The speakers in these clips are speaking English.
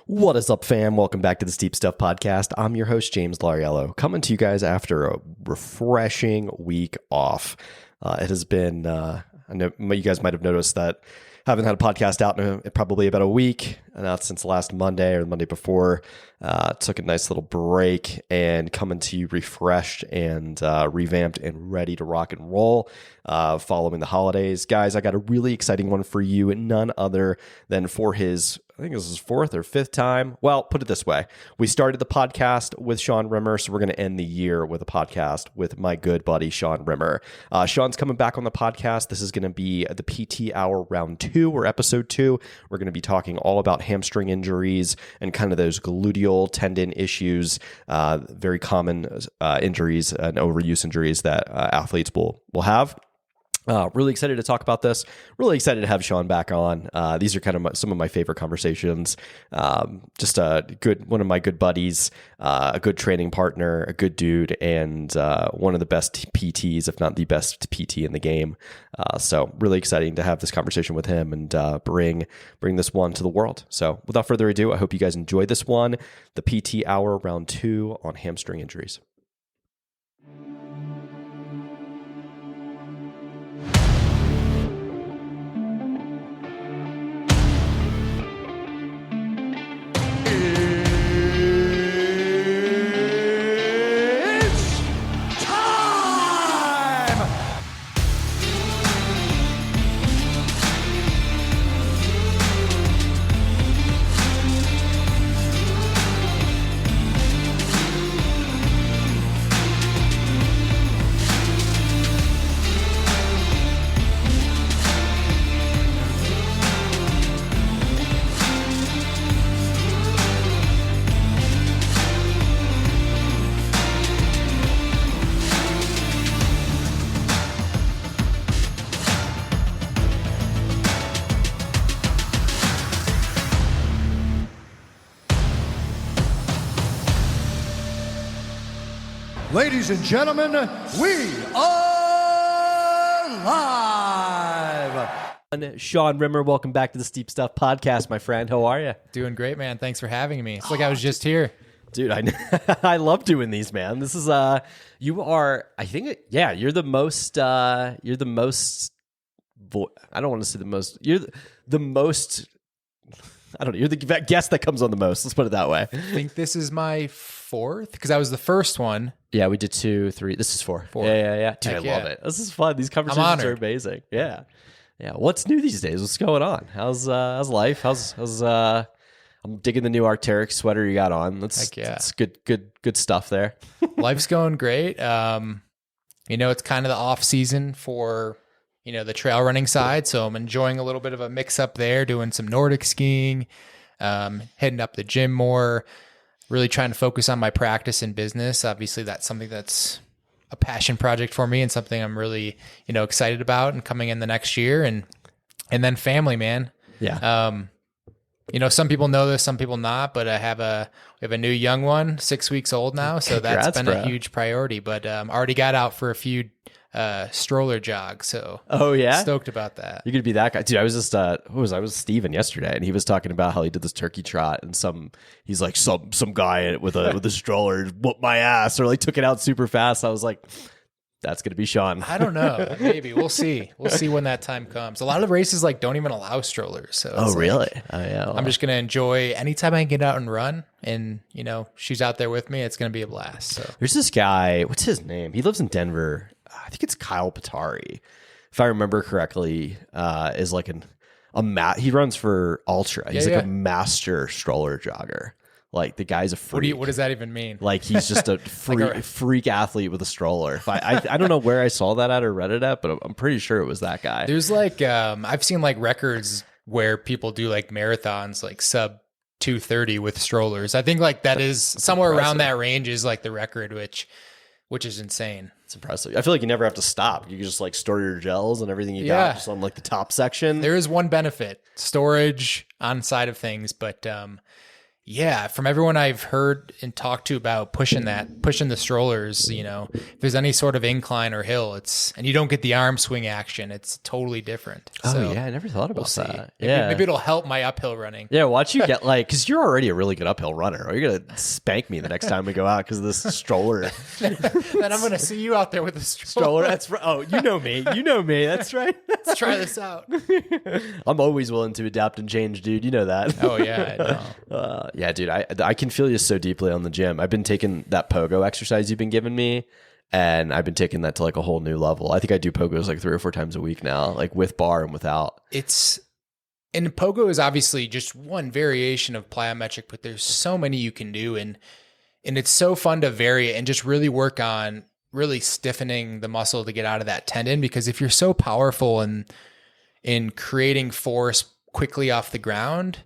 What is up, fam? Welcome back to the Steep Stuff Podcast. I'm your host, James Lariello, coming to you guys after a refreshing week off. It has been, I know you guys might have noticed that I haven't had a podcast out in probably about a week, not since last Monday or the Monday before. Took a nice little break and coming to you refreshed and revamped and ready to rock and roll following the holidays. Guys, I got a really exciting one for you, none other than for his, I think this is his fourth or fifth time. Well, put it this way. We started the podcast with Sean Rimmer, so we're going to end the year with a podcast with my good buddy, Sean Rimmer. Sean's coming back on the podcast. This is going to be the PT Hour Round 2 or Episode 2. We're going to be talking all about hamstring injuries and kind of those gluteal tendon issues, very common injuries and overuse injuries that athletes will have. Really excited to talk about this. Really excited to have Sean back on. These are kind of some of my favorite conversations. Just one of my good buddies, a good training partner, a good dude, and one of the best PTs, if not the best PT in the game. So really exciting to have this conversation with him and bring this one to the world. So without further ado, I hope you guys enjoy this one, the PT Hour Round 2 on hamstring injuries. Ladies and gentlemen, we are live. Sean Rimmer, welcome back to the Steep Stuff Podcast, my friend. How are you? Doing great, man. Thanks for having me. It's like I was just here. Dude, I love doing these, man. This is you are, I think, you're the most I don't want to say the most. You're the most. I don't know. You're the guest that comes on the most. Let's put it that way. I think this is my fourth because I was the first one. Yeah, we did 2, 3. This is 4. Yeah. Dude, I love it. This is fun. These conversations are amazing. Yeah. What's new these days? What's going on? How's life? How's I'm digging the new Arc'teryx sweater you got on. That's good stuff there. Life's going great. It's kind of the off season for the trail running side, so I'm enjoying a little bit of a mix up there, doing some Nordic skiing, heading up the gym more, really trying to focus on my practice and business. Obviously, that's something that's a passion project for me and something I'm really, excited about and coming in the next year. And then family, man. Yeah. Some people know this, some people not, but we have a new young one, 6 weeks old now. So that's been a huge priority, but already got out for a few stroller jog. So stoked about that. You're gonna be that guy, dude. I was just I was with Steven yesterday, and he was talking about how he did this turkey trot, and he's like some guy with a stroller whooped my ass or like took it out super fast. I was like, that's gonna be Sean. I don't know, maybe we'll see when that time comes. A lot of races don't even allow strollers. So really? Oh yeah. Well, I'm just gonna enjoy anytime I can get out and run, and she's out there with me. It's gonna be a blast. So there's this guy. What's his name? He lives in Denver. I think it's Kyle Patari, if I remember correctly, is like he runs for Ultra. He's a master stroller jogger. Like the guy's a freak. What does that even mean? Like he's just a freak athlete with a stroller. I don't know where I saw that at or read it at, but I'm pretty sure it was that guy. There's I've seen records where people do marathons sub 2:30 with strollers. I think that is somewhere around that range is the record, which is insane. It's impressive. I feel like you never have to stop. You can just store your gels and everything you got just on the top section. There is one benefit, storage on side of things, but Yeah, from everyone I've heard and talked to about pushing the strollers, if there's any sort of incline or hill, and you don't get the arm swing action, it's totally different. Oh yeah, I never thought about that. Maybe it'll help my uphill running. Yeah, watch you get because you're already a really good uphill runner. Or you're gonna spank me the next time we go out because of this stroller. Then I'm gonna see you out there with a stroller. That's right. Oh, you know me. That's right. Let's try this out. I'm always willing to adapt and change, dude. You know that. Oh yeah, I know. Yeah, dude, I can feel you so deeply on the gym. I've been taking that pogo exercise you've been giving me, and I've been taking that to like a whole new level. I think I do pogos like 3 or 4 times a week now, like with bar and without. And pogo is obviously just one variation of plyometric, but there's so many you can do, and it's so fun to vary it and just really work on really stiffening the muscle to get out of that tendon. Because if you're so powerful in creating force quickly off the ground,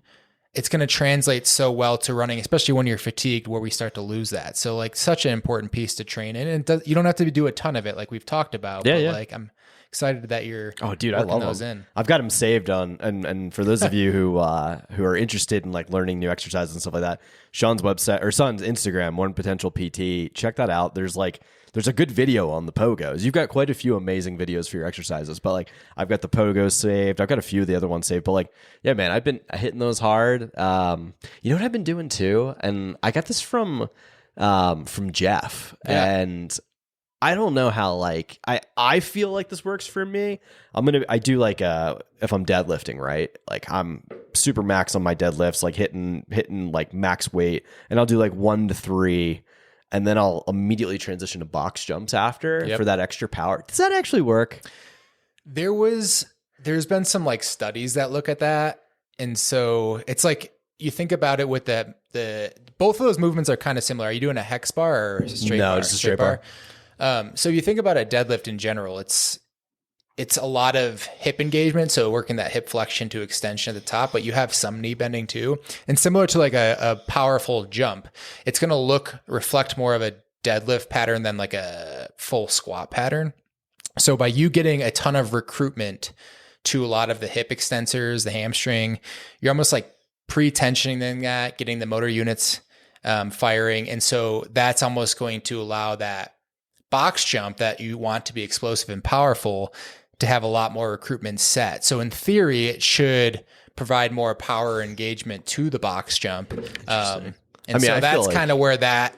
it's going to translate so well to running, especially when you're fatigued, where we start to lose that. So like such an important piece to train in, and you don't have to do a ton of it like we've talked about. Yeah, but yeah. like I'm excited that you're I love those them. in. I've got them saved on, and for those of you who are interested in like learning new exercises and stuff like that, Sean's Instagram, One Potential PT, check that out. There's a good video on the pogos. You've got quite a few amazing videos for your exercises, but like I've got the pogos saved. I've got a few of the other ones saved, but like, yeah, man, I've been hitting those hard. You know what I've been doing too? And I got this from Jeff, and I don't know how, like, I feel like this works for me. I do like, if I'm deadlifting, right? Like I'm super max on my deadlifts, like hitting like max weight, and I'll do like 1 to 3. And then I'll immediately transition to box jumps after for that extra power. Does that actually work? There's been some like studies that look at that. And so it's like, you think about it with the both of those movements are kind of similar. Are you doing a hex bar or a straight bar? No, just a straight bar. So you think about a deadlift in general, it's a lot of hip engagement. So working that hip flexion to extension at the top, but you have some knee bending too. And similar to like a powerful jump, it's going to reflect more of a deadlift pattern than like a full squat pattern. So by you getting a ton of recruitment to a lot of the hip extensors, the hamstring, you're almost like pre-tensioning that, getting the motor units firing. And so that's almost going to allow that box jump that you want to be explosive and powerful to have a lot more recruitment set. So in theory, it should provide more power engagement to the box jump. And so that's kind of where that,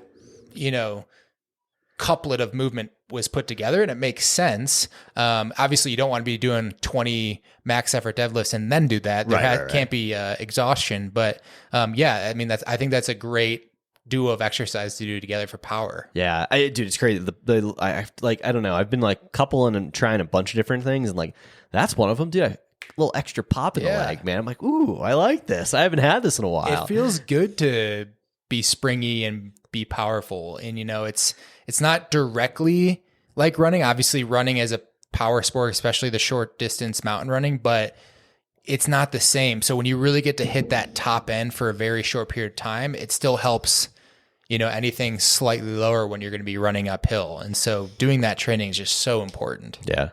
couplet of movement was put together, and it makes sense. Obviously you don't want to be doing 20 max effort deadlifts and then do that. There can't be exhaustion, but I think that's a great duo of exercise to do together for power. Yeah, dude, it's crazy. I don't know. I've been like coupling and trying a bunch of different things, and like that's one of them, dude. A little extra pop in the leg, man. I'm like, ooh, I like this. I haven't had this in a while. It feels good to be springy and be powerful, and it's not directly like running. Obviously, running is a power sport, especially the short distance mountain running, but it's not the same. So when you really get to hit that top end for a very short period of time, it still helps. Anything slightly lower when you're going to be running uphill. And so doing that training is just so important. Yeah.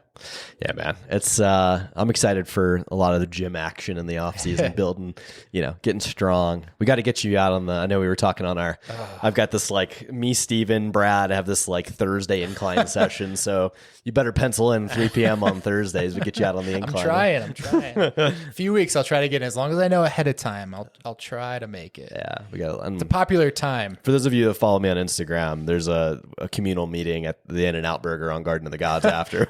Yeah, man. It's, I'm excited for a lot of the gym action in the off season, building, getting strong. We got to get you out I know we were talking on I've got this like me, Steven, Brad have this like Thursday incline session. So you better pencil in 3 p.m. on Thursdays. We get you out on the incline. I'm trying. A few weeks I'll try to get in. As long as I know ahead of time, I'll try to make it. Yeah. It's a popular time. For those of you that follow me on Instagram, there's a communal meeting at the In-N-Out Burger on Garden of the Gods after.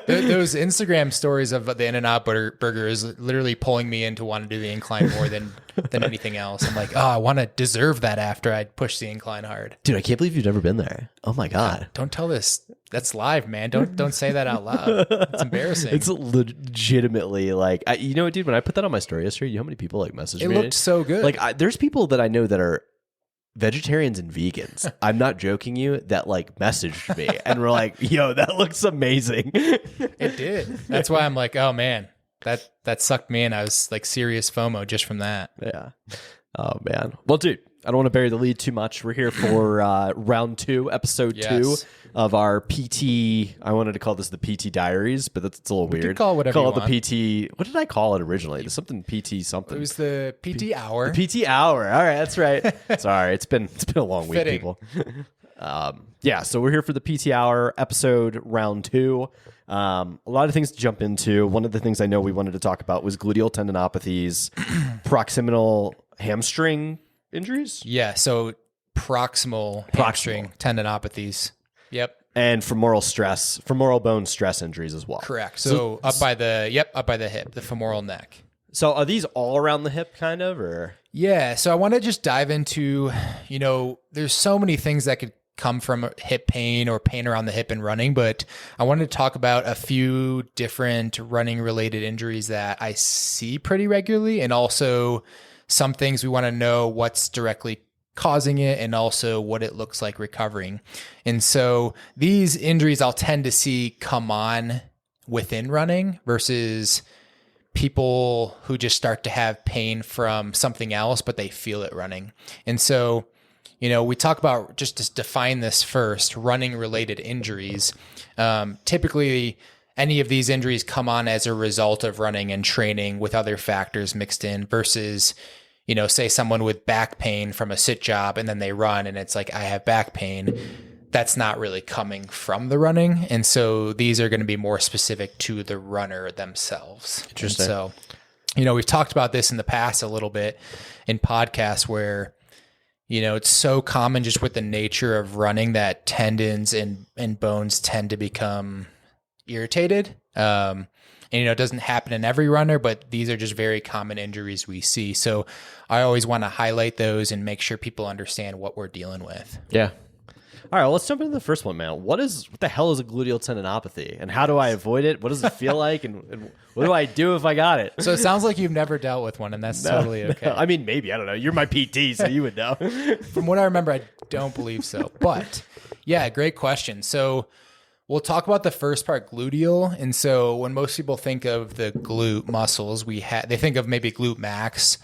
Those Instagram stories of the In-N-Out Burger is literally pulling me in to want to do the incline more than anything else. I'm like, I want to deserve that after I push the incline hard. Dude, I can't believe you've never been there. Oh my God. Don't tell this. That's live, man. Don't say that out loud. It's embarrassing. It's legitimately like, dude, when I put that on my story yesterday, you know how many people like messaged me? It looked so good. Like there's people that I know that are vegetarians and vegans. I'm not joking you, that like messaged me and were like, yo, that looks amazing. It did. That's why I'm like, oh man, that sucked me in. I was like serious FOMO just from that. Yeah. Oh man. Well, dude, I don't want to bury the lead too much. We're here for round 2, episode 2 of our PT. I wanted to call this the PT Diaries, but that's a little weird. Could call it whatever you want. The PT. What did I call it originally? Something PT something. It was the PT hour. The PT hour. All right, that's right. Sorry, it's been a long week, people. So we're here for the PT hour episode round 2. A lot of things to jump into. One of the things I know we wanted to talk about was gluteal tendinopathies, proximal hamstring injuries. Yeah, so proximal hamstring tendinopathies. Yep. And femoral bone stress injuries as well. Correct. So up by the hip, the femoral neck. So are these all around the hip kind of, or? Yeah, so I want to just dive into, there's so many things that could come from hip pain or pain around the hip and running, but I wanted to talk about a few different running related injuries that I see pretty regularly, and also some things we want to know what's directly causing it and also what it looks like recovering. And so these injuries I'll tend to see come on within running versus people who just start to have pain from something else, but they feel it running. And so, we talk about, just to define this first, running related injuries. Typically, any of these injuries come on as a result of running and training with other factors mixed in versus, say someone with back pain from a sit job and then they run and it's like, I have back pain. That's not really coming from the running. And so these are going to be more specific to the runner themselves. Interesting. And so, we've talked about this in the past a little bit in podcasts where, it's so common just with the nature of running that tendons and bones tend to become irritated. And, it doesn't happen in every runner, but these are just very common injuries we see. So I always want to highlight those and make sure people understand what we're dealing with. Yeah. All right, well, let's jump into the first one, man. What the hell is a gluteal tendinopathy, and how do I avoid it? What does it feel like, and what do I do if I got it? So it sounds like you've never dealt with one, and that's totally okay. No. I mean, maybe. I don't know. You're my PT, so you would know. From what I remember, I don't believe so. But, yeah, great question. So we'll talk about the first part, gluteal. And so when most people think of the glute muscles, they think of maybe glute max,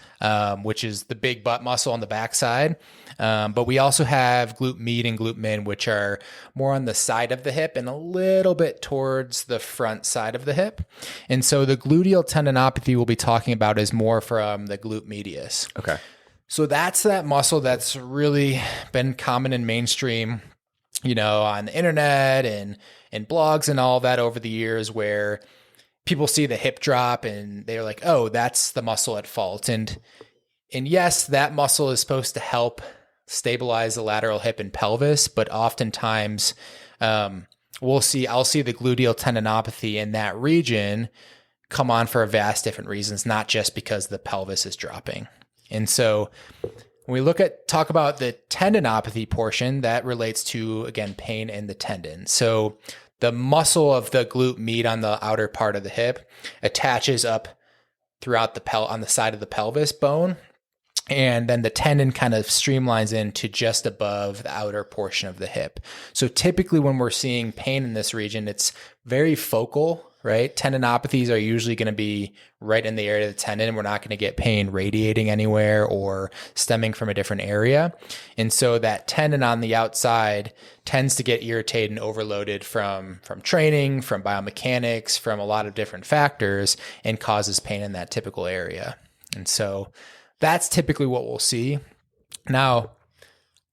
which is the big butt muscle on the backside. But we also have glute med and glute min, which are more on the side of the hip and a little bit towards the front side of the hip. And so the gluteal tendinopathy we'll be talking about is more from the glute medius. Okay. So that's that muscle that's really been common in mainstream, on the internet and blogs and all that over the years, where people see the hip drop and they're like, oh, that's the muscle at fault. And yes, that muscle is supposed to help stabilize the lateral hip and pelvis, but oftentimes I'll see the gluteal tendinopathy in that region come on for a vast different reasons, not just because the pelvis is dropping. And so when we talk about the tendinopathy portion, that relates to, again, pain in the tendon. So the muscle of the glute med on the outer part of the hip attaches up throughout on the side of the pelvis bone. And then the tendon kind of streamlines into just above the outer portion of the hip. So typically when we're seeing pain in this region, it's very focal, right? Tendinopathies are usually going to be right in the area of the tendon. We're not going to get pain radiating anywhere or stemming from a different area. And so that tendon on the outside tends to get irritated and overloaded from training, from biomechanics, from a lot of different factors, and causes pain in that typical area. And so that's typically what we'll see. Now,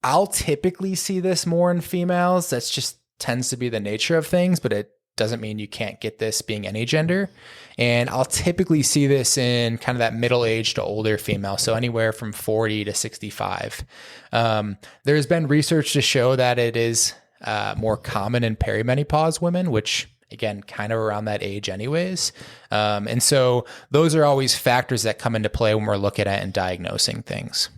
I'll typically see this more in females. That's just tends to be the nature of things, but it doesn't mean you can't get this being any gender. And I'll typically see this in kind of that middle-aged to older female, so anywhere from 40 to 65. There's been research to show that it is more common in perimenopause women, which again, kind of around that age anyways. And so those are always factors that come into play when we're looking at and diagnosing things.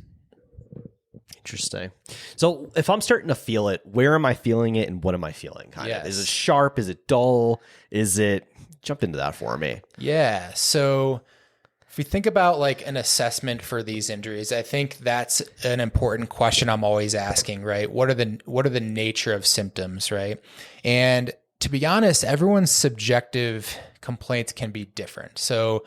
Interesting. So if I'm starting to feel it, where am I feeling it and what am I feeling? Yes. Is it sharp? Is it dull? Jump into that for me. Yeah. So if we think about like an assessment for these injuries, I think that's an important question I'm always asking, right? What are the nature of symptoms, right? And to be honest, everyone's subjective complaints can be different. So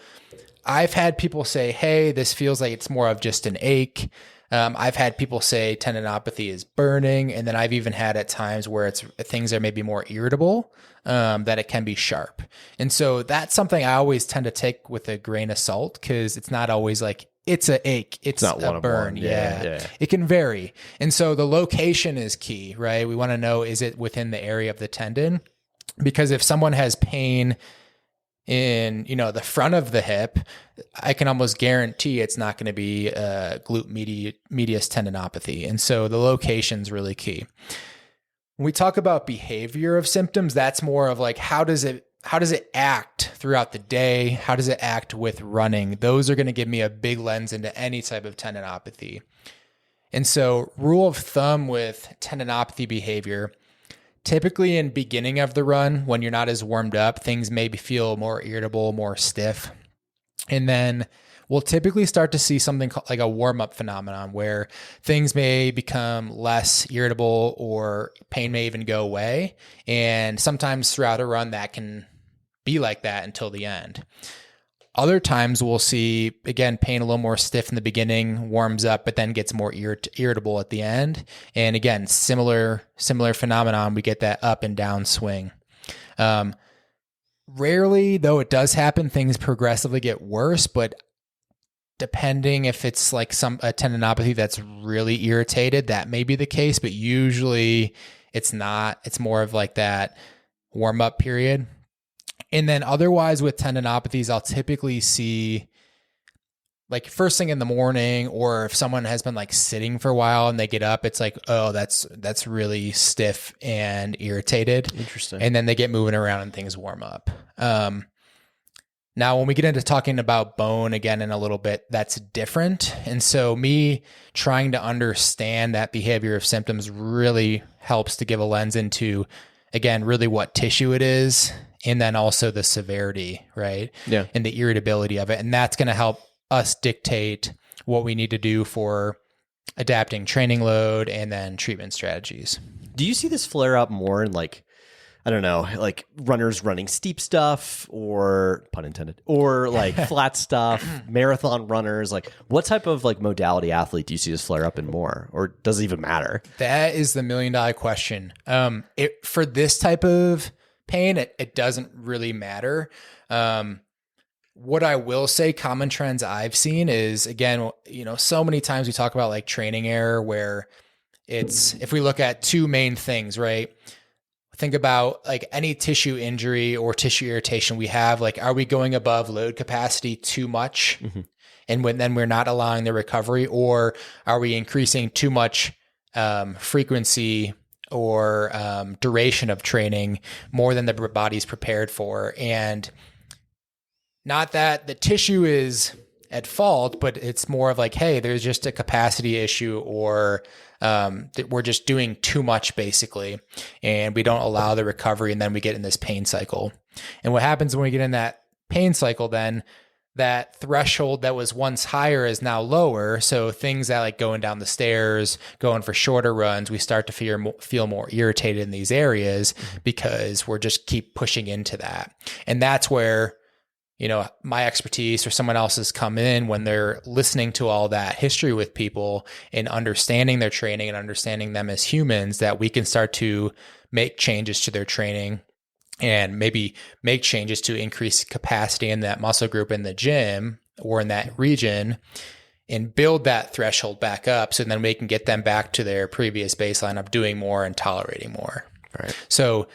I've had people say, hey, this feels like it's more of just an ache. I've had people say tendinopathy is burning, and then I've even had at times where it's things are maybe more irritable, that it can be sharp. And so that's something I always tend to take with a grain of salt, because it's not always like it's a ache, it's not a burn. Yeah. It can vary. And so the location is key, right? We want to know, is it within the area of the tendon? Because if someone has pain in, the front of the hip, I can almost guarantee it's not going to be glute medius tendinopathy. And so the location's really key. When we talk about behavior of symptoms, that's more of like, how does it act throughout the day? How does it act with running? Those are going to give me a big lens into any type of tendinopathy. And so rule of thumb with tendinopathy behavior, typically in beginning of the run, when you're not as warmed up, things maybe feel more irritable, more stiff. And then we'll typically start to see something called like a warm-up phenomenon, where things may become less irritable or pain may even go away. And sometimes throughout a run, that can be like that until the end. Other times we'll see, again, pain a little more stiff in the beginning, warms up, but then gets more irritable at the end. And again, similar phenomenon, we get that up and down swing. Rarely, though it does happen, things progressively get worse, but depending if it's like a tendinopathy that's really irritated, that may be the case, but usually it's not. It's more of like that warm up period. And then otherwise with tendinopathies, I'll typically see like first thing in the morning, or if someone has been like sitting for a while and they get up, it's like, oh, that's really stiff and irritated. Interesting. And then they get moving around and things warm up. Now, when we get into talking about bone again in a little bit, that's different. And so me trying to understand that behavior of symptoms really helps to give a lens into, again, really what tissue it is, and then also the severity, right? Yeah. And the irritability of it. And that's going to help us dictate what we need to do for adapting training load and then treatment strategies. Do you see this flare up more in like, I don't know, like runners running steep stuff, or pun intended, or like flat stuff, marathon runners? Like what type of like modality athlete do you see this flare up in more, or does it even matter? That is the $1 million question. For this type of pain, it doesn't really matter. What I will say, common trends I've seen is, again, so many times we talk about like training error, where if we look at two main things, right? Think about like any tissue injury or tissue irritation we have, like, are we going above load capacity too much? Mm-hmm. And then we're not allowing the recovery, or are we increasing too much frequency or duration of training more than the body's prepared for? And not that the tissue is at fault, but it's more of like, hey, there's just a capacity issue, or that we're just doing too much basically, and we don't allow the recovery, and then we get in this pain cycle. And what happens when we get in that pain cycle, then that threshold that was once higher is now lower. So things that like going down the stairs, going for shorter runs, we start to feel more irritated in these areas because we're just keep pushing into that. And that's where, my expertise or someone else's come in, when they're listening to all that history with people and understanding their training and understanding them as humans, that we can start to make changes to their training and maybe make changes to increase capacity in that muscle group in the gym or in that region, and build that threshold back up, so then we can get them back to their previous baseline of doing more and tolerating more. Right. So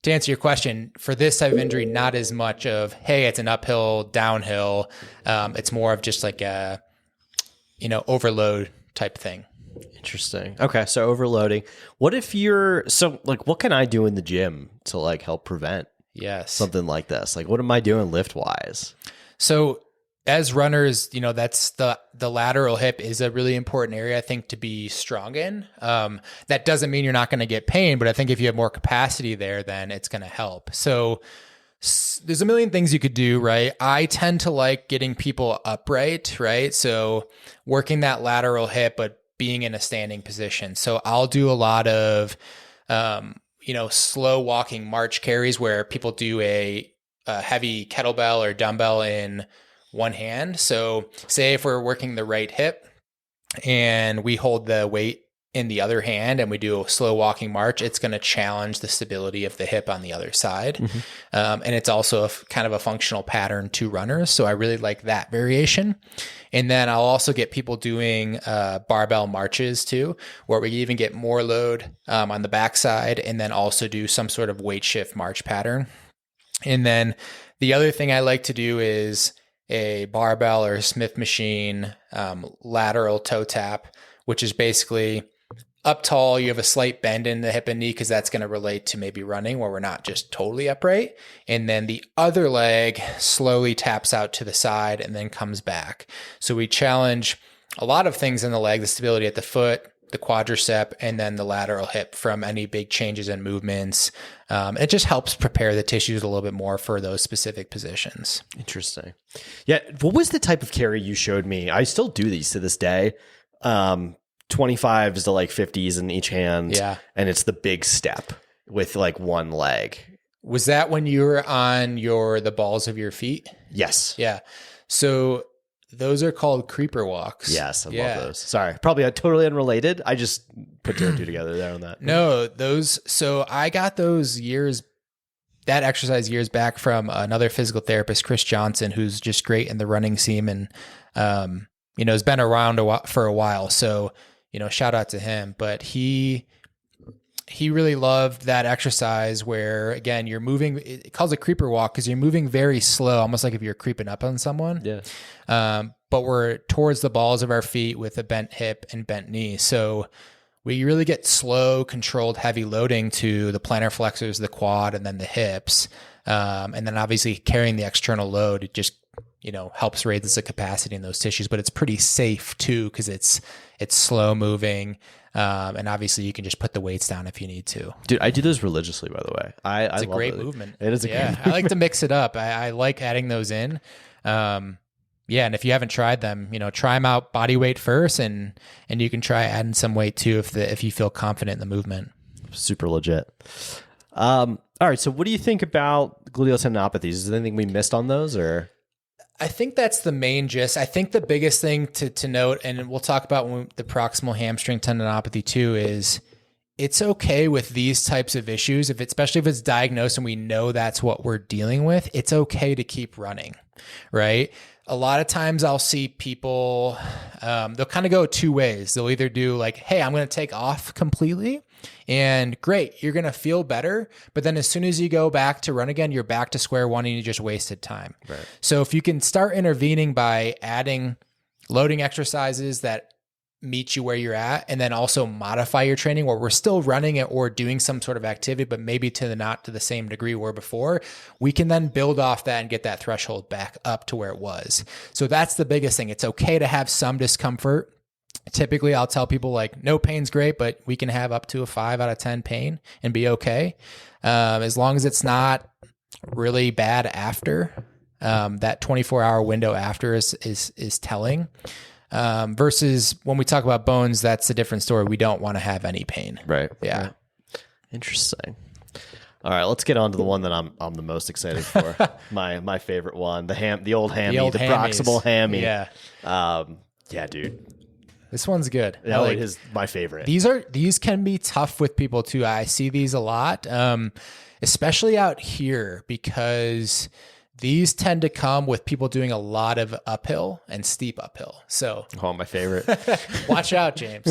to answer your question, for this type of injury, not as much of, hey, it's an uphill, downhill. It's more of just like a, overload type thing. Interesting. Okay. So overloading. What if what can I do in the gym to like help prevent something like this? Like, what am I doing lift wise? So as runners, that's the lateral hip is a really important area, I think, to be strong in. That doesn't mean you're not going to get pain, but I think if you have more capacity there, then it's going to help. So there's a million things you could do, right? I tend to like getting people upright, right? So working that lateral hip, but being in a standing position. So I'll do a lot of, slow walking march carries, where people do a heavy kettlebell or dumbbell in one hand. So say if we're working the right hip, and we hold the weight in the other hand and we do a slow walking march, it's going to challenge the stability of the hip on the other side. And it's also kind of a functional pattern to runners. So I really like that variation. And then I'll also get people doing barbell marches too, where we even get more load on the backside and then also do some sort of weight shift march pattern. And then the other thing I like to do is a barbell or a Smith machine lateral toe tap, which is basically up tall, you have a slight bend in the hip and knee because that's going to relate to maybe running where we're not just totally upright. And then the other leg slowly taps out to the side and then comes back. So we challenge a lot of things in the leg, the stability at the foot, the quadricep, and then the lateral hip from any big changes in movements. It just helps prepare the tissues a little bit more for those specific positions. Interesting. Yeah. What was the type of carry you showed me? I still do these to this day. 25s to like 50s in each hand. Yeah. And it's the big step with like one leg. Was that when you were on the balls of your feet? Yes. Yeah. So those are called creeper walks. Yes. I love those. Sorry. Probably totally unrelated. I just put two and two together there on that. No, so I got that exercise years back from another physical therapist, Chris Johnson, who's just great in the running scene and, has been around for a while. So, shout out to him, but he really loved that exercise where, again, you're moving, it calls it creeper walk because you're moving very slow, almost like if you're creeping up on someone. Yeah. But we're towards the balls of our feet with a bent hip and bent knee. So we really get slow, controlled, heavy loading to the plantar flexors, the quad, and then the hips. And then obviously carrying the external load, it just, helps raise the capacity in those tissues, but it's pretty safe too because it's slow moving. And obviously you can just put the weights down if you need to. Dude, I do those religiously, by the way. It's a great movement. It is a great movement. I like to mix it up. I like adding those in. And if you haven't tried them, try them out body weight first and you can try adding some weight too if you feel confident in the movement. Super legit. All right, so what do you think about gluteal tendinopathies? Is there anything we missed on those or? I think that's the main gist. I think the biggest thing to note, and we'll talk about the proximal hamstring tendinopathy too, is it's okay with these types of issues, especially if it's diagnosed and we know that's what we're dealing with, it's okay to keep running, right? A lot of times I'll see people, they'll kind of go two ways. They'll either do like, hey, I'm going to take off completely and great, you're going to feel better. But then as soon as you go back to run again, you're back to square one and you just wasted time. Right. So if you can start intervening by adding loading exercises that meet you where you're at, and then also modify your training where we're still running it or doing some sort of activity, but maybe not to the same degree we were before, we can then build off that and get that threshold back up to where it was. So that's the biggest thing. It's okay to have some discomfort. Typically I'll tell people like no pain's great, but we can have up to a 5 out of 10 pain and be okay. As long as it's not really bad after, that 24-hour window after is telling. Versus when we talk about bones, that's a different story. We don't want to have any pain. Right. Yeah. Right. Interesting. All right, let's get on to the one that I'm the most excited for. my favorite one, the old hammy, the proximal hammy. Yeah. Yeah, dude. This one's good. Yeah, it is my favorite. These can be tough with people too. I see these a lot, especially out here because these tend to come with people doing a lot of uphill and steep uphill. So, my favorite. Watch out, James.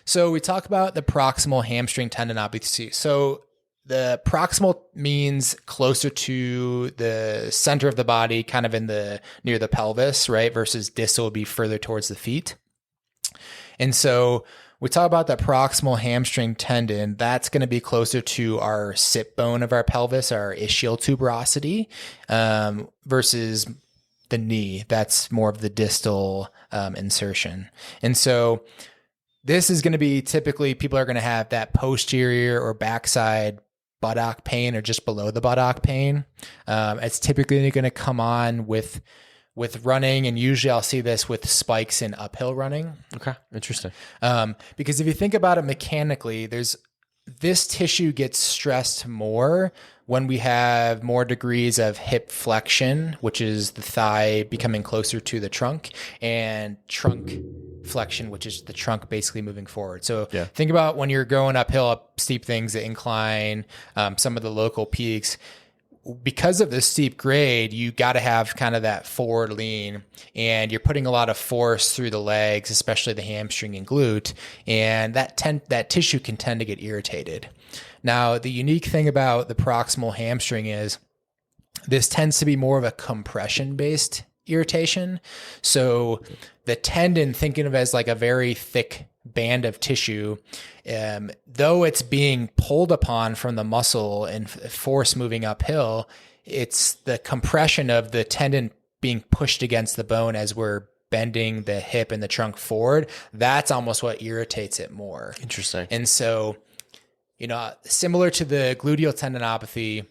So we talk about the proximal hamstring tendinopathy. So the proximal means closer to the center of the body, kind of near the pelvis, right? Versus distal would be further towards the feet. And so we talk about that proximal hamstring tendon. That's going to be closer to our sit bone of our pelvis, our ischial tuberosity, versus the knee. That's more of the distal insertion. And so this is going to be typically people are going to have that posterior or backside buttock pain or just below the buttock pain. It's typically going to come on with running, and usually I'll see this with spikes in uphill running. Okay, interesting. Because if you think about it mechanically, there's this tissue gets stressed more when we have more degrees of hip flexion, which is the thigh becoming closer to the trunk, and trunk flexion, which is the trunk basically moving forward. So think about when you're going uphill, up steep things, the incline, some of the local peaks. Because of the steep grade, you got to have kind of that forward lean, and you're putting a lot of force through the legs, especially the hamstring and glute, and that tissue can tend to get irritated. Now, the unique thing about the proximal hamstring is this tends to be more of a compression-based irritation. So the tendon, thinking of it as like a very thick band of tissue, though it's being pulled upon from the muscle and force moving uphill, it's the compression of the tendon being pushed against the bone as we're bending the hip and the trunk forward. That's almost what irritates it more. Interesting. And so, similar to the gluteal tendinopathy,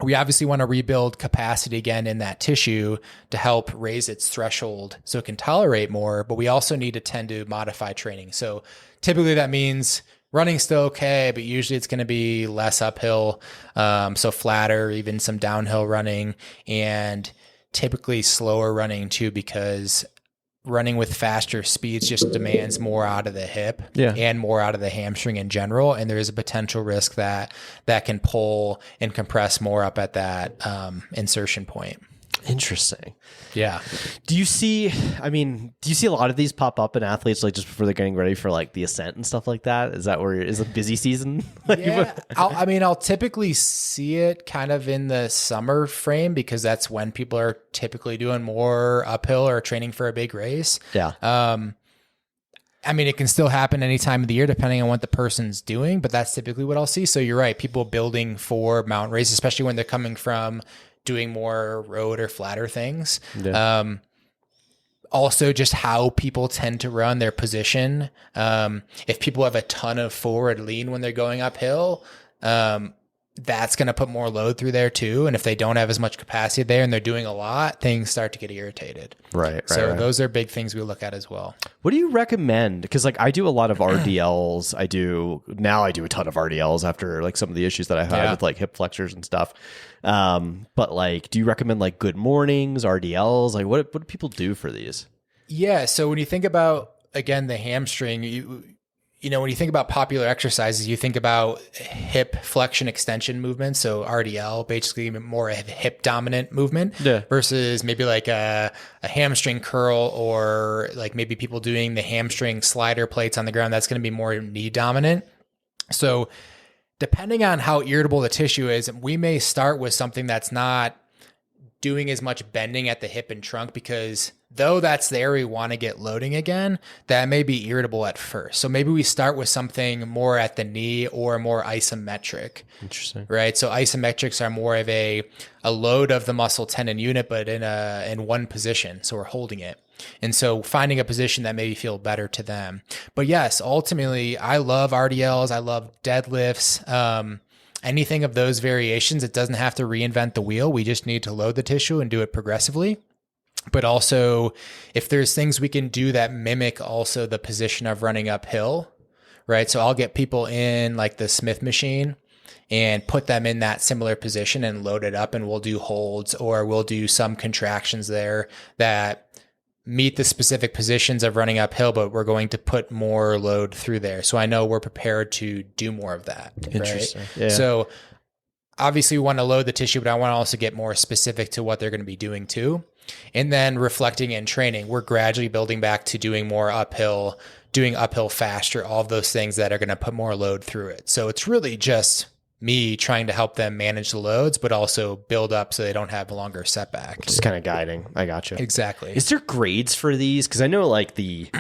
we obviously want to rebuild capacity again in that tissue to help raise its threshold so it can tolerate more, but we also need to tend to modify training. So typically that means running's still okay, but usually it's going to be less uphill, so flatter, even some downhill running, and typically slower running too, because running with faster speeds just demands more out of the hip and more out of the hamstring in general. And there is a potential risk that can pull and compress more up at that insertion point. Interesting. Yeah. Do you see a lot of these pop up in athletes like just before they're getting ready for like the ascent and stuff like that? Is that where is a busy season? I'll typically see it kind of in the summer frame because that's when people are typically doing more uphill or training for a big race. Yeah. It can still happen any time of the year depending on what the person's doing, but that's typically what I'll see. So you're right. People building for mountain races, especially when they're coming from doing more road or flatter things. Yeah. Also just how people tend to run their position. If people have a ton of forward lean when they're going uphill, that's going to put more load through there too. And if they don't have as much capacity there and they're doing a lot, things start to get irritated. Right. So those are big things we look at as well. What do you recommend? Because like I do a lot of RDLs. I do a ton of RDLs after like some of the issues that I had with like hip flexors and stuff. But like, do you recommend like good mornings, RDLs? Like what do people do for these? Yeah. So when you think about, again, the hamstring, when you think about popular exercises, you think about hip flexion extension movement. So RDL, basically more a hip dominant movement versus maybe like a hamstring curl, or like maybe people doing the hamstring slider plates on the ground. That's going to be more knee dominant. So depending on how irritable the tissue is, we may start with something that's not doing as much bending at the hip and trunk, because though that's the area we want to get loading again, that may be irritable at first. So maybe we start with something more at the knee or more isometric. Interesting. Right. So isometrics are more of a load of the muscle tendon unit, but in one position. So we're holding it. And so finding a position that maybe feel better to them. But yes, ultimately I love RDLs. I love deadlifts. Anything of those variations, it doesn't have to reinvent the wheel. We just need to load the tissue and do it progressively. But also, if there's things we can do that mimic also the position of running uphill, right? So I'll get people in like the Smith machine and put them in that similar position and load it up, and we'll do holds, or we'll do some contractions there that meet the specific positions of running uphill, but we're going to put more load through there. So I know we're prepared to do more of that. Interesting. Right? Yeah. So obviously we want to load the tissue, but I want to also get more specific to what they're going to be doing too. And then reflecting in training, we're gradually building back to doing more uphill, doing uphill faster, all of those things that are going to put more load through it. So it's really just me trying to help them manage the loads, but also build up so they don't have a longer setback. Just kind of guiding. I gotcha. Exactly. Is there grades for these? Because I know like the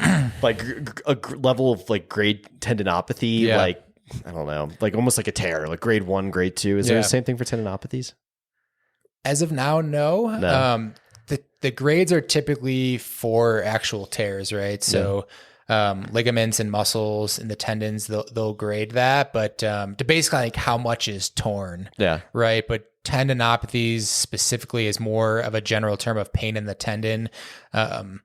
like a level of like grade tendinopathy, like I don't know, like almost like a tear, like grade 1, grade 2. Is there the same thing for tendinopathies? As of now, no. The grades are typically for actual tears, right? So ligaments and muscles and the tendons, they'll grade that, but to basically like how much is torn, right? But tendinopathies specifically is more of a general term of pain in the tendon, and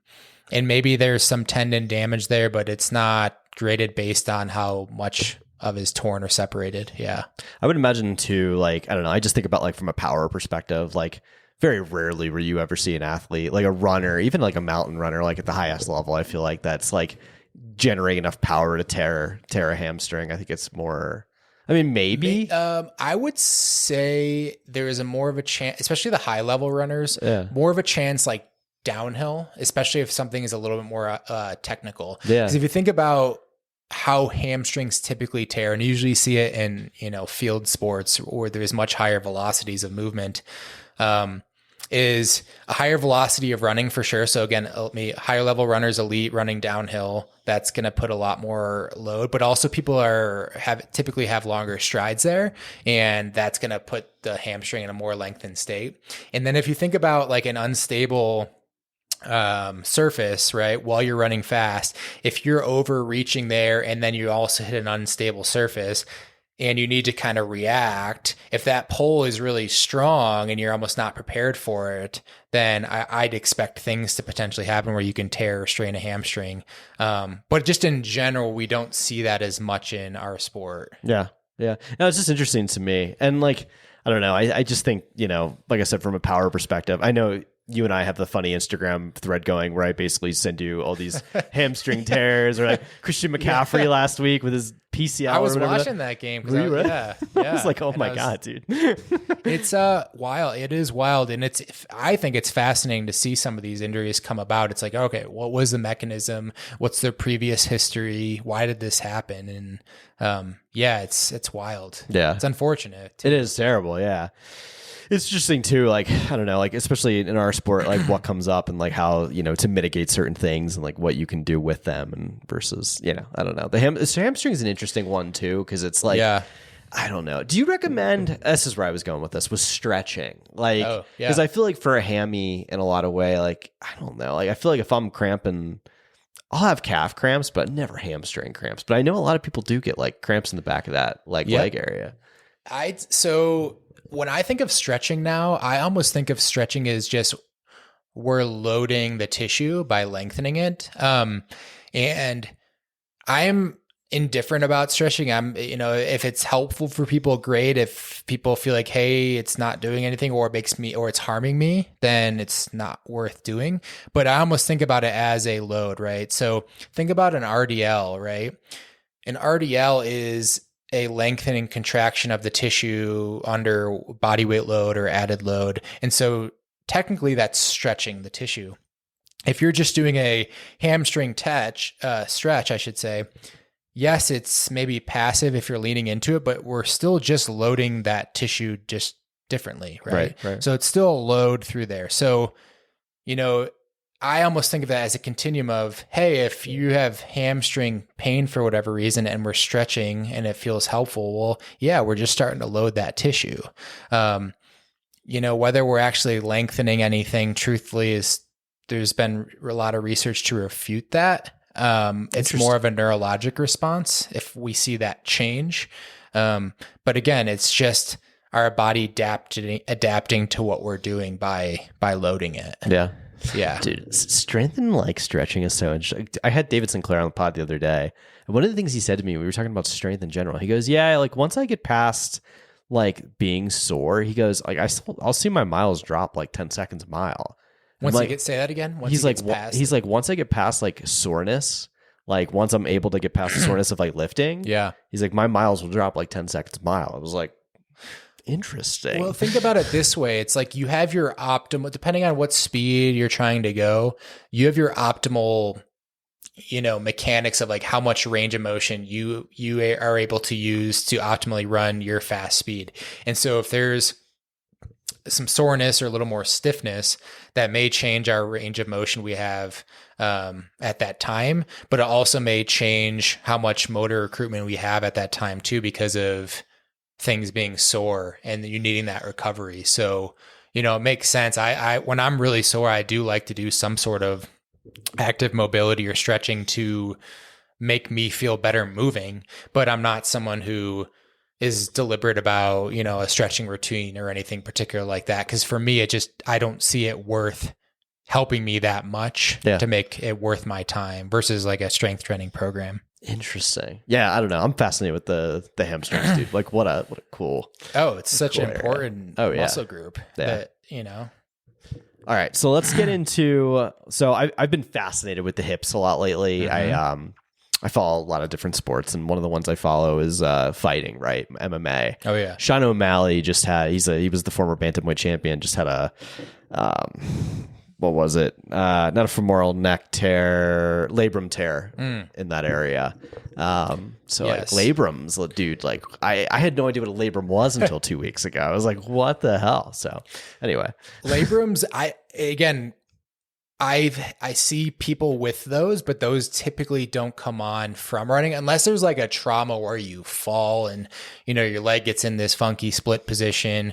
maybe there's some tendon damage there, but it's not graded based on how much is torn or separated. Yeah. I would imagine too, like, I don't know, I just think about like from a power perspective, like very rarely will you ever see an athlete, like a runner, even like a mountain runner, like at the highest level, I feel like that's like generating enough power to tear a hamstring. I think it's more, I mean, maybe. I would say there is a more of a chance, especially the high level runners, Yeah. more of a chance like downhill, especially if something is a little bit more technical. Yeah. Because if you think about how hamstrings typically tear, and you usually see it in, you know, field sports where there's much higher velocities of movement, is a higher velocity of running for sure. So again, higher level runners, elite running downhill, that's going to put a lot more load, but also people typically have longer strides there, and that's going to put the hamstring in a more lengthened state. And then if you think about like an unstable surface, right, while you're running fast, if you're overreaching there and then you also hit an unstable surface and you need to kind of react, if that pull is really strong and you're almost not prepared for it, then I'd expect things to potentially happen where you can tear or strain a hamstring. But just in general, we don't see that as much in our sport. Yeah. Yeah. No, it's just interesting to me. And like, I don't know. I just think, you know, like I said, from a power perspective, I know you and I have the funny Instagram thread going where I basically send you all these hamstring tears, or like Christian McCaffrey last week with his PCL. I was watching that game. Were you, right? Yeah. I was like, oh my God, dude. It's wild. It is wild. And I think it's fascinating to see some of these injuries come about. It's like, okay, what was the mechanism? What's their previous history? Why did this happen? And yeah, it's wild. Yeah. It's unfortunate too. It is terrible. Yeah. It's interesting too, like, I don't know, like, especially in our sport, like what comes up and like how, you know, to mitigate certain things and like what you can do with them, and versus, you know, I don't know. The hamstring is an interesting one too, because it's like, Yeah. I don't know. Do you recommend, this is where I was going with this, was stretching? Like, Oh, yeah. because I feel like for a hammy in a lot of way, like, I don't know, like I feel like if I'm cramping, I'll have calf cramps, but never hamstring cramps. But I know a lot of people do get like cramps in the back of that like leg area. So when I think of stretching now, I almost think of stretching as just we're loading the tissue by lengthening it. And I'm indifferent about stretching. I'm, you know, if it's helpful for people, great. If people feel like, hey, it's not doing anything, or it makes me, or it's harming me, then it's not worth doing. But I almost think about it as a load, right? So think about an RDL, right? An RDL is a lengthening contraction of the tissue under body weight load or added load. And so technically that's stretching the tissue. If you're just doing a hamstring stretch, I should say, yes, it's maybe passive if you're leaning into it, but we're still just loading that tissue just differently, right? Right. So it's still a load through there. So, you know, I almost think of that as a continuum of, hey, if you have hamstring pain for whatever reason and we're stretching and it feels helpful, well, yeah, we're just starting to load that tissue. You know, whether we're actually lengthening anything, truthfully, there's been a lot of research to refute that. It's more of a neurologic response if we see that change. But again, it's just our body adapting to what we're doing by loading it. Yeah. Yeah. Dude, strength and like stretching is so interesting. I had David Sinclair on the pod the other day, and one of the things he said to me, we were talking about strength in general. He goes, yeah, like once I get past like being sore, he goes, like I'll see my miles drop like 10 seconds a mile. Once like, you say that again? He's like, once I get past like soreness, like once I'm able to get past the soreness of like lifting, yeah, he's like, my miles will drop like 10 seconds a mile. I was like, interesting. Well, think about it this way. It's like you have your optimal, depending on what speed you're trying to go, you have your optimal, you know, mechanics of like how much range of motion you are able to use to optimally run your fast speed. And so if there's some soreness or a little more stiffness, that may change our range of motion we have at that time, but it also may change how much motor recruitment we have at that time too, because of things being sore and you needing that recovery. So, you know, it makes sense. I when I'm really sore, I do like to do some sort of active mobility or stretching to make me feel better moving, but I'm not someone who is deliberate about, you know, a stretching routine or anything particular like that. Cause for me, I don't see it worth helping me that much Yeah. to make it worth my time versus like a strength training program. Interesting. Yeah, I don't know. I'm fascinated with the hamstrings, dude. Like what a cool. Oh, it's such cool an area. important muscle group that, you know. All right, so let's get into. So I've been fascinated with the hips a lot lately. I follow a lot of different sports, and one of the ones I follow is fighting, right? MMA. Oh yeah. Sean O'Malley just had. He was the former bantamweight champion. Just had a. What was it? Not a femoral neck tear, labrum tear in that area. So Yes. like labrums, dude, like I had no idea what a labrum was until 2 weeks ago. I was like, what the hell? So anyway, Labrums, I see people with those, but those typically don't come on from running unless there's like a trauma where you fall and, you know, your leg gets in this funky split position.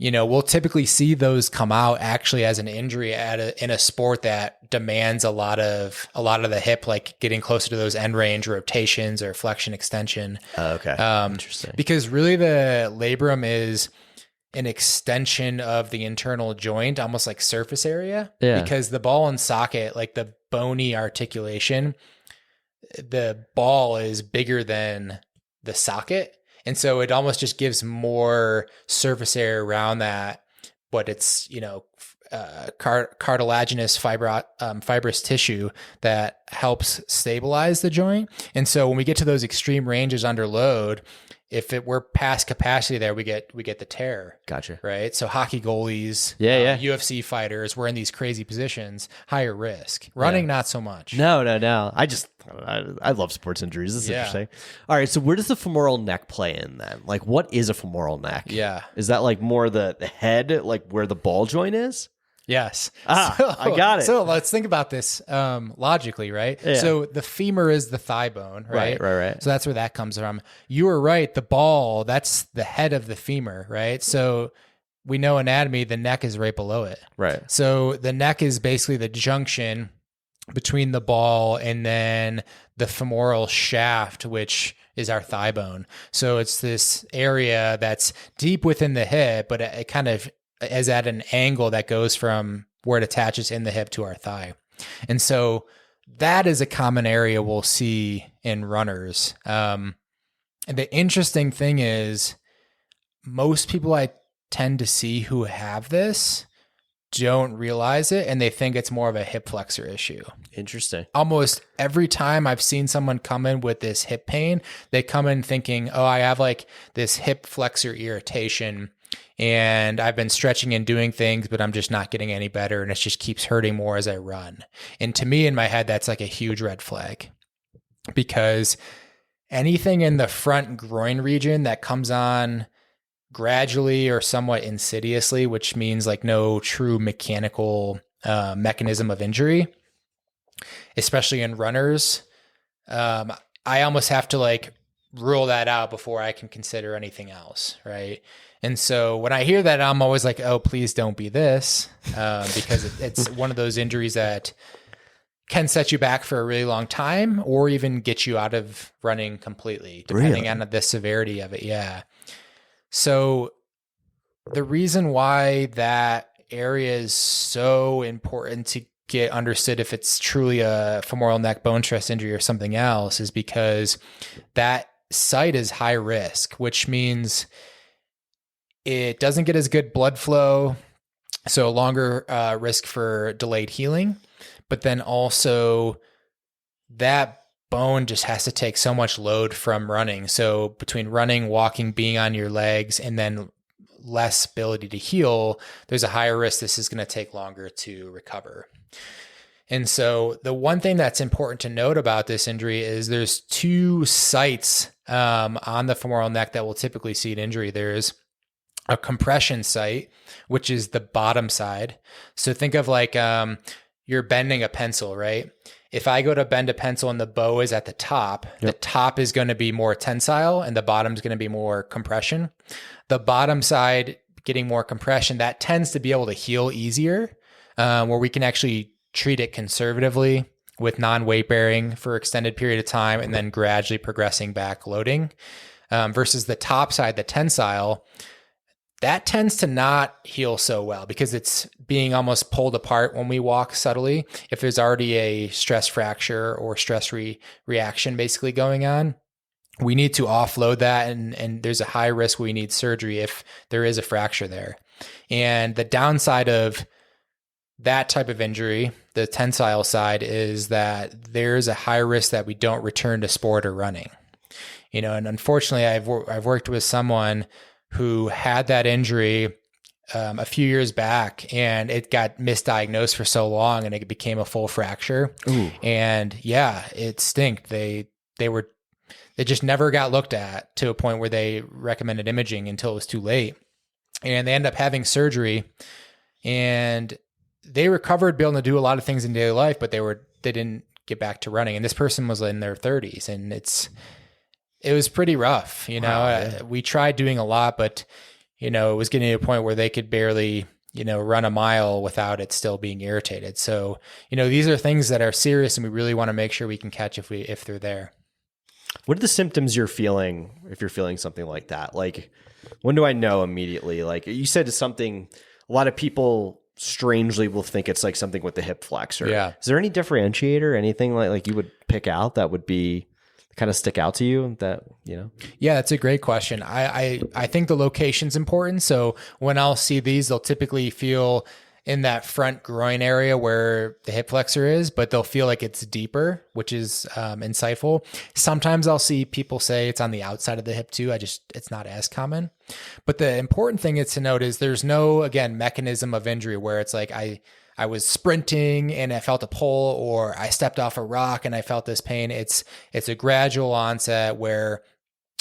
You know, we'll typically see those come out actually as an injury in a sport that demands a lot of the hip, like getting closer to those end range rotations or flexion extension. okay, interesting. Because really the labrum is an extension of the internal joint, almost like surface area. Yeah. Because the ball and socket, like the bony articulation, the ball is bigger than the socket. And so it almost just gives more surface area around that, but it's, you know, cartilaginous fibrous tissue that helps stabilize the joint. And so when we get to those extreme ranges under load, if we're past capacity there, we get the tear. Gotcha. Right. So hockey goalies, UFC fighters, we're in these crazy positions, higher risk. Running, not so much. No. I love sports injuries. This is interesting. All right. So where does the femoral neck play in then? Like, what is a femoral neck? Yeah. Is that like more the head, like where the ball joint is? Yes. I got it. So let's think about this logically, right? Yeah. So the femur is the thigh bone, right? Right. So that's where that comes from. You were right. The ball, that's the head of the femur, right? So we know anatomy, the neck is right below it. Right. So the neck is basically the junction between the ball and then the femoral shaft, which is our thigh bone. So it's this area that's deep within the hip, but it kind of is at an angle that goes from where it attaches in the hip to our thigh. And so that is a common area we'll see in runners. And the interesting thing is most people I tend to see who have this don't realize it, and they think it's more of a hip flexor issue. Interesting. Almost every time I've seen someone come in with this hip pain, they come in thinking, oh, I have like this hip flexor irritation and I've been stretching and doing things, but I'm just not getting any better. And it just keeps hurting more as I run. And to me, in my head, that's like a huge red flag, because anything in the front groin region that comes on gradually or somewhat insidiously, which means like no true mechanical mechanism of injury, especially in runners, I almost have to like rule that out before I can consider anything else. Right. And so when I hear that, I'm always like, oh, please don't be this, because it's one of those injuries that can set you back for a really long time or even get you out of running completely, depending on the severity of it. Yeah. So the reason why that area is so important to get understood if it's truly a femoral neck bone stress injury or something else is because that site is high risk, which means it doesn't get as good blood flow, so longer risk for delayed healing. But then also that bone just has to take so much load from running. So between running, walking, being on your legs, and then less ability to heal, there's a higher risk this is going to take longer to recover. And so the one thing that's important to note about this injury is there's two sites on the femoral neck that will typically see an injury. There's a compression site, which is the bottom side. So think of like you're bending a pencil, right? If I go to bend a pencil and the bow is at the top, the top is going to be more tensile and the bottom is going to be more compression. The bottom side getting more compression, that tends to be able to heal easier, where we can actually treat it conservatively with non-weight bearing for extended period of time and then gradually progressing back loading, versus the top side, the tensile, that tends to not heal so well because it's being almost pulled apart when we walk subtly. If there's already a stress fracture or stress reaction basically going on, we need to offload that. And there's a high risk we need surgery if there is a fracture there. And the downside of that type of injury, the tensile side, is that there's a high risk that we don't return to sport or running. And unfortunately, I've worked with someone who had that injury a few years back, and it got misdiagnosed for so long, and it became a full fracture. Ooh. And yeah, it stinked. They just never got looked at to a point where they recommended imaging until it was too late, and they ended up having surgery, and they recovered, being able to do a lot of things in daily life, but they didn't get back to running. And this person was in their 30s, and it was pretty rough. Wow, yeah. We tried doing a lot, but it was getting to a point where they could barely, run a mile without it still being irritated. So, these are things that are serious, and we really want to make sure we can catch if they're there. What are the symptoms you're feeling if you're feeling something like that? Like, when do I know immediately? Like you said, it's something a lot of people strangely will think it's like something with the hip flexor. Yeah. Is there any differentiator, anything like you would pick out that would be kind of stick out to you that, Yeah, that's a great question. I think the location's important. So when I'll see these, they'll typically feel in that front groin area where the hip flexor is, but they'll feel like it's deeper, which is insightful. Sometimes I'll see people say it's on the outside of the hip too. It's not as common. But the important thing is to note is there's no, again, mechanism of injury where it's like I was sprinting and I felt a pull, or I stepped off a rock and I felt this pain. It's a gradual onset where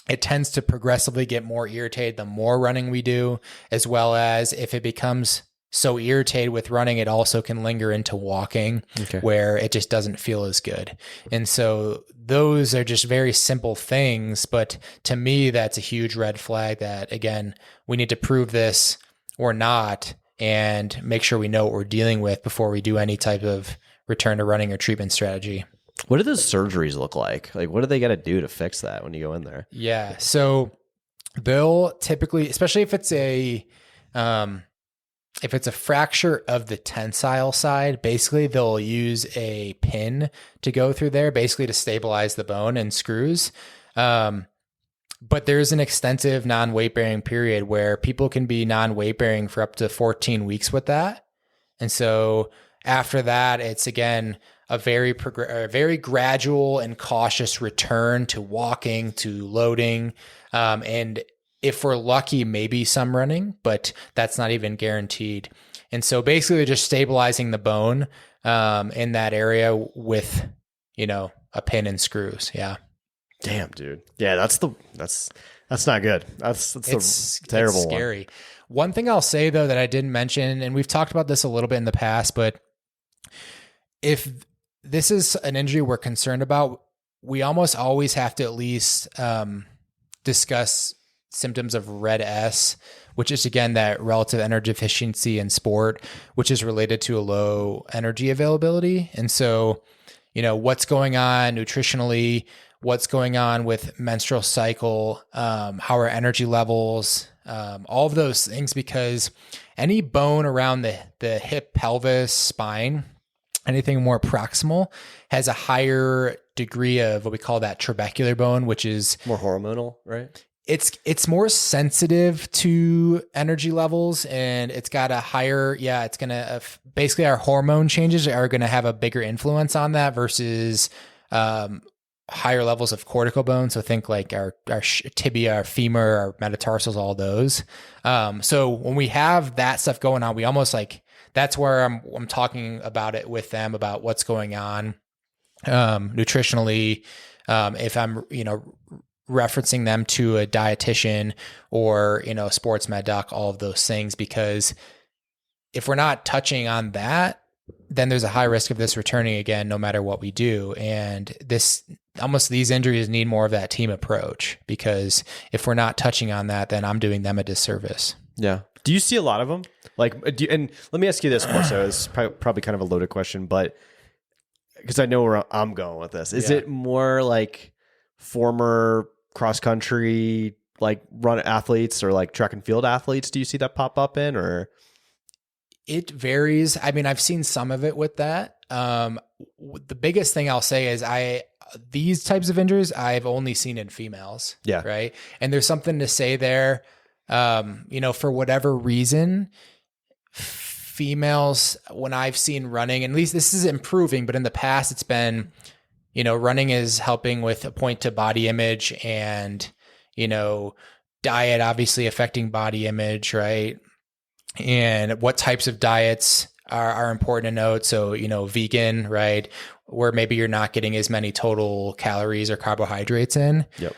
it tends to progressively get more irritated the more running we do, as well as if it becomes so irritated with running, it also can linger into walking, where it just doesn't feel as good. And so those are just very simple things. But to me, that's a huge red flag that, again, we need to prove this or not and make sure we know what we're dealing with before we do any type of return to running or treatment strategy. What do those surgeries look like? Like, what do they got to do to fix that when you go in there? Yeah. So they'll typically, especially if it's a fracture of the tensile side, basically they'll use a pin to go through there, basically to stabilize the bone, and screws. But there's an extensive non-weight bearing period where people can be non-weight bearing for up to 14 weeks with that. And so after that, it's again a very gradual and cautious return to walking, to loading, and if we're lucky, maybe some running, but that's not even guaranteed. And so basically just stabilizing the bone in that area with, a pin and screws. Yeah. Damn, dude. Yeah, that's not good. That's terrible. It's scary. One thing I'll say though that I didn't mention, and we've talked about this a little bit in the past, but if this is an injury we're concerned about, we almost always have to at least discuss symptoms of red S, which is again that relative energy deficiency in sport, which is related to a low energy availability. And so, what's going on nutritionally, what's going on with menstrual cycle, how our energy levels, all of those things, because any bone around the hip, pelvis, spine, anything more proximal has a higher degree of what we call that trabecular bone, which is more hormonal, right? It's more sensitive to energy levels, and it's got a higher, it's going to basically our hormone changes are going to have a bigger influence on that versus higher levels of cortical bone. So think like our tibia, our femur, our metatarsals, all those. So when we have that stuff going on, we almost like, that's where I'm talking about it with them about what's going on nutritionally. If I'm, referencing them to a dietitian or, sports med doc, all of those things, because if we're not touching on that, then there's a high risk of this returning again, no matter what we do. And these injuries need more of that team approach, because if we're not touching on that, then I'm doing them a disservice. Yeah. Do you see a lot of them? And let me ask you this more so. It's probably kind of a loaded question, but because I know where I'm going with this. Is it more like former cross-country like run athletes or like track and field athletes do you see that pop up in, or? It varies. I mean, I've seen some of it with that. The biggest thing I'll say is these types of injuries I've only seen in females. Yeah. Right. And there's something to say there. For whatever reason, females, when I've seen running, and at least this is improving, but in the past it's been, running is helping with a point to body image and, diet obviously affecting body image. Right. And what types of diets are important to note. So, vegan, right, where maybe you're not getting as many total calories or carbohydrates in. Yep.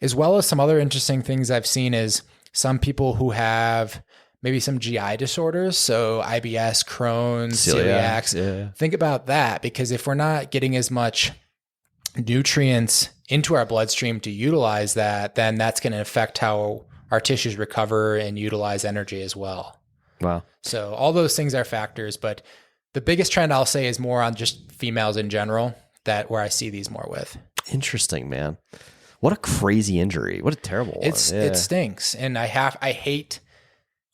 As well as some other interesting things I've seen is some people who have maybe some GI disorders. So IBS, Crohn's, celiacs. Yeah. Think about that, because if we're not getting as much nutrients into our bloodstream to utilize that, then that's going to affect how our tissues recover and utilize energy as well. Wow. So all those things are factors, but the biggest trend I'll say is more on just females in general, where I see these more with. Interesting, man. What a crazy injury. What a terrible one. It stinks. And I hate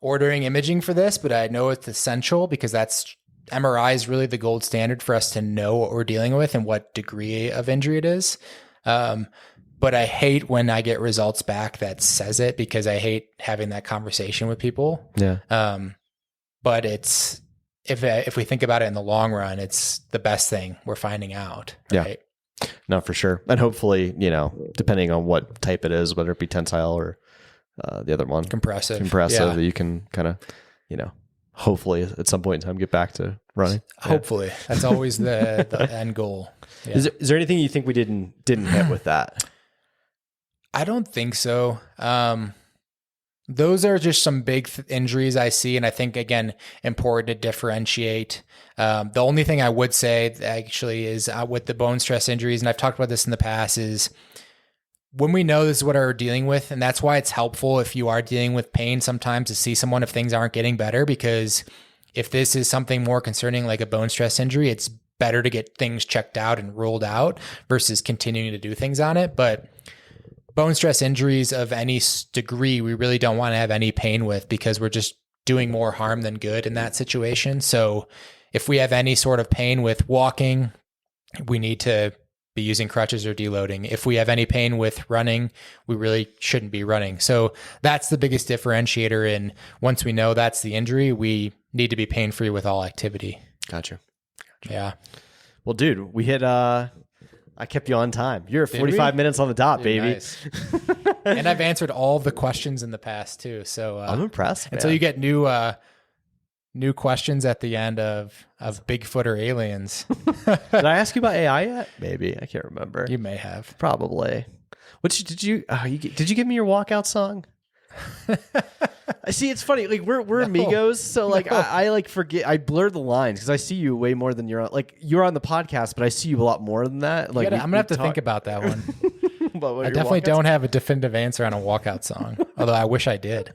ordering imaging for this, but I know it's essential because MRI is really the gold standard for us to know what we're dealing with and what degree of injury it is. But I hate when I get results back that says it, because I hate having that conversation with people. Yeah. But it's, if we think about it in the long run, it's the best thing we're finding out. Right? Yeah. No, for sure. And hopefully, depending on what type it is, whether it be tensile or the other one, compressive, yeah. that you can kind of, hopefully at some point in time get back to running. Hopefully. That's always the end goal. Yeah. Is there anything you think we didn't hit with that? I don't think so. Those are just some big injuries I see. And I think, again, important to differentiate. The only thing I would say actually is with the bone stress injuries, and I've talked about this in the past, is when we know this is what we're dealing with, and that's why it's helpful if you are dealing with pain sometimes to see someone if things aren't getting better, because if this is something more concerning like a bone stress injury, it's better to get things checked out and ruled out versus continuing to do things on it. But bone stress injuries of any degree, we really don't want to have any pain with, because we're just doing more harm than good in that situation. So if we have any sort of pain with walking, we need to be using crutches or deloading. If we have any pain with running, we really shouldn't be running. So that's the biggest differentiator. And once we know that's the injury, we need to be pain-free with all activity. Gotcha. Yeah. Well, dude, we hit, I kept you on time. You're 45 minutes on the dot, baby. Nice. And I've answered all of the questions in the past too. So I'm impressed. Until you get new questions at the end of Bigfoot or aliens. Did I ask you about AI yet? Maybe. I can't remember. You may have. Probably. Did you give me your walkout song? See, it's funny. Like we're amigos, so like I like forget. I blur the lines because I see you way more than you're on. Like you're on the podcast, but I see you a lot more than that. Like I'm gonna have to think about that one. I definitely don't have a definitive answer on a walkout song, although I wish I did.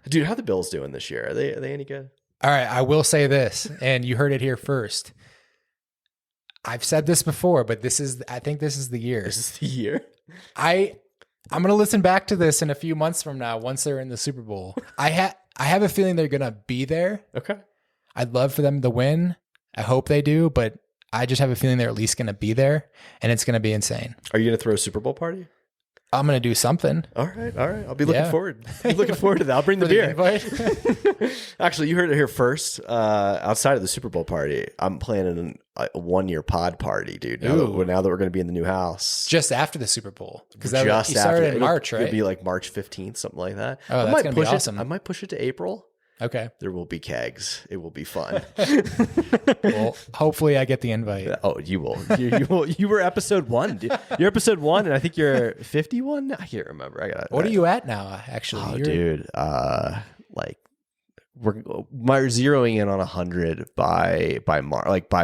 Dude, how are the Bills doing this year? Are they any good? All right, I will say this, and you heard it here first. I've said this before, but I think this is the year. This is the year. I'm going to listen back to this in a few months from now once they're in the Super Bowl. I have a feeling they're going to be there. Okay. I'd love for them to win. I hope they do, but I just have a feeling they're at least going to be there, and it's going to be insane. Are you going to throw a Super Bowl party? I'm going to do something. All right. I'll be looking forward. Looking forward to that. I'll bring the beer. Actually, you heard it here first. Outside of the Super Bowl party, I'm planning a 1-year pod party, dude. Now that we're going to be in the new house. Just after the Super Bowl. Because you started started in March, right? It'll be like March 15th, something like that. Oh, that's going to be awesome. I might push it to April. Okay. There will be kegs. It will be fun. Well, hopefully I get the invite. Oh, you will. You will. You were episode 1. Dude. You're episode 1, and I think you're 51. I can't remember. What are you at now? Actually, dude. We're zeroing in on 100 by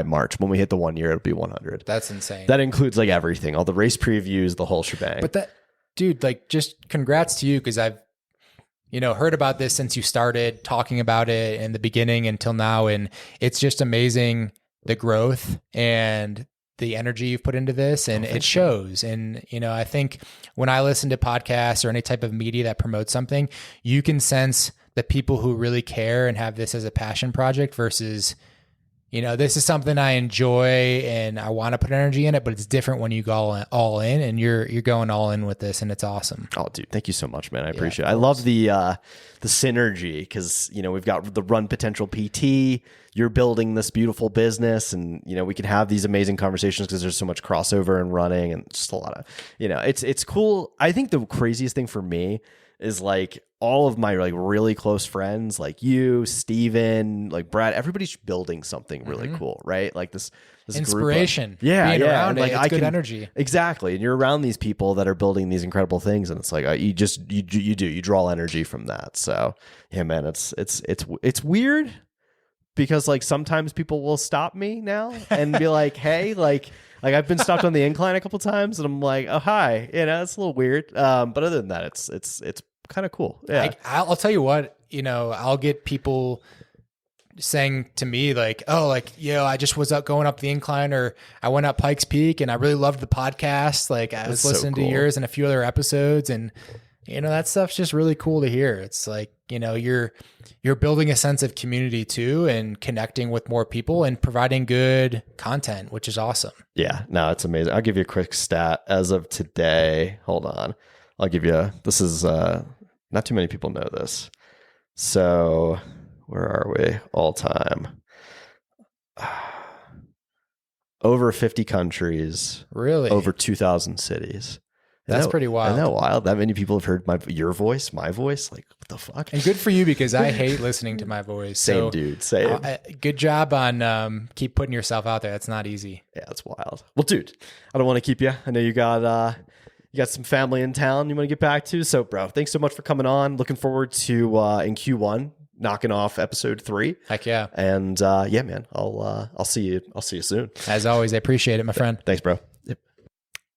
March. When we hit the 1 year, it'll be 100. That's insane. That includes like everything, all the race previews, the whole shebang. But dude, like, just congrats to you, because I've heard about this since you started talking about it in the beginning until now. And it's just amazing, the growth and the energy you've put into this, and it shows. And, you know, I think when I listen to podcasts or any type of media that promotes something, you can sense the people who really care and have this as a passion project versus, you know, this is something I enjoy and I want to put energy in it, but it's different when you go all in, and you're going all in with this, and it's awesome. Oh, dude, thank you so much, man. I appreciate it. I love the synergy because, you know, we've got the Run Potential PT. You're building this beautiful business, and, you know, we can have these amazing conversations because there's so much crossover and running and just a lot of, you know, it's cool. I think the craziest thing for me is like all of my like really close friends, like you, Steven, like Brad, everybody's building something really cool, right? Like this inspiration. Being around like, it's good energy. Exactly. And you're around these people that are building these incredible things, and it's like you draw energy from that. So yeah, man, it's weird because like sometimes people will stop me now and be like, hey, like I've been stopped on the incline a couple times, and I'm like, oh hi, you know, it's a little weird. But other than that, it's kind of cool. Yeah. I'll tell you what, you know, I'll get people saying to me like, oh, like, you know, I just was going up the incline, or I went up Pikes Peak and I really loved the podcast. Like I was listening to yours and a few other episodes, and, you know, that stuff's just really cool to hear. It's like, you know, you're building a sense of community too, and connecting with more people and providing good content, which is awesome. Yeah, no, it's amazing. I'll give you a quick stat as of today. Hold on. I'll give you this is not too many people know this. So where are we all time? Over 50 countries. Really? Over 2,000 cities. That's pretty wild. Isn't that wild? That many people have heard your voice, my voice. Like, what the fuck? And good for you, because I hate listening to my voice. Same, dude. Same. Good job on keep putting yourself out there. That's not easy. Yeah, it's wild. Well, dude, I don't want to keep you. I know you got some family in town you want to get back to. So, bro, thanks so much for coming on. Looking forward to in Q1 knocking off episode 3. Heck yeah. And yeah, man, I'll see you. I'll see you soon. As always, I appreciate it, my friend. Thanks, bro. Yep.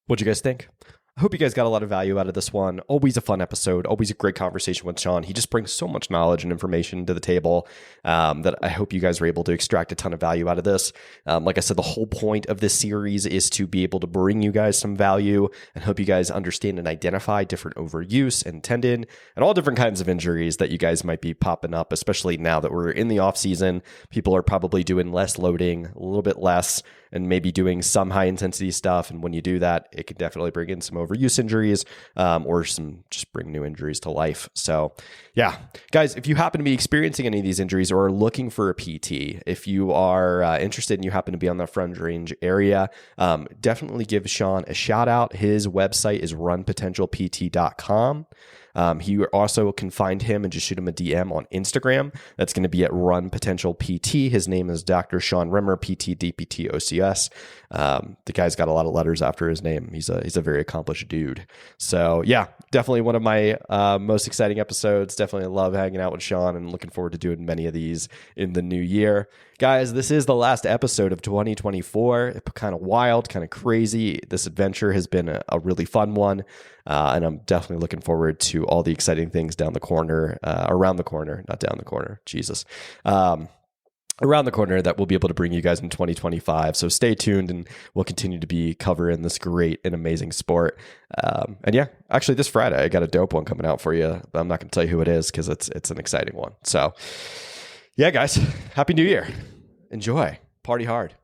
What'd you guys think? I hope you guys got a lot of value out of this one. Always a fun episode. Always a great conversation with Sean. He just brings so much knowledge and information to the table that I hope you guys are able to extract a ton of value out of this. Like I said, the whole point of this series is to be able to bring you guys some value and help you guys understand and identify different overuse and tendon and all different kinds of injuries that you guys might be popping up, especially now that we're in the off season. People are probably doing less loading, a little bit less, and maybe doing some high intensity stuff. And when you do that, it can definitely bring in some overuse injuries or some just bring new injuries to life. So yeah, guys, if you happen to be experiencing any of these injuries or are looking for a PT, if you are interested and you happen to be on the Front Range area, definitely give Sean a shout out. His website is runpotentialpt.com. He also can find him and just shoot him a DM on Instagram. That's going to be at Run Potential PT. His name is Dr. Sean Rimmer, PT, DPT, OCS. The guy's got a lot of letters after his name. He's a very accomplished dude. So yeah, definitely one of my most exciting episodes. Definitely love hanging out with Sean and looking forward to doing many of these in the new year. Guys, this is the last episode of 2024. It's kind of wild, kind of crazy. This adventure has been a really fun one. And I'm definitely looking forward to all the exciting things around the corner, not down the corner. Jesus. Around the corner that we'll be able to bring you guys in 2025. So stay tuned and we'll continue to be covering this great and amazing sport. And yeah, actually this Friday, I got a dope one coming out for you. But I'm not going to tell you who it is because it's an exciting one. So yeah, guys, Happy New Year. Enjoy. Party hard.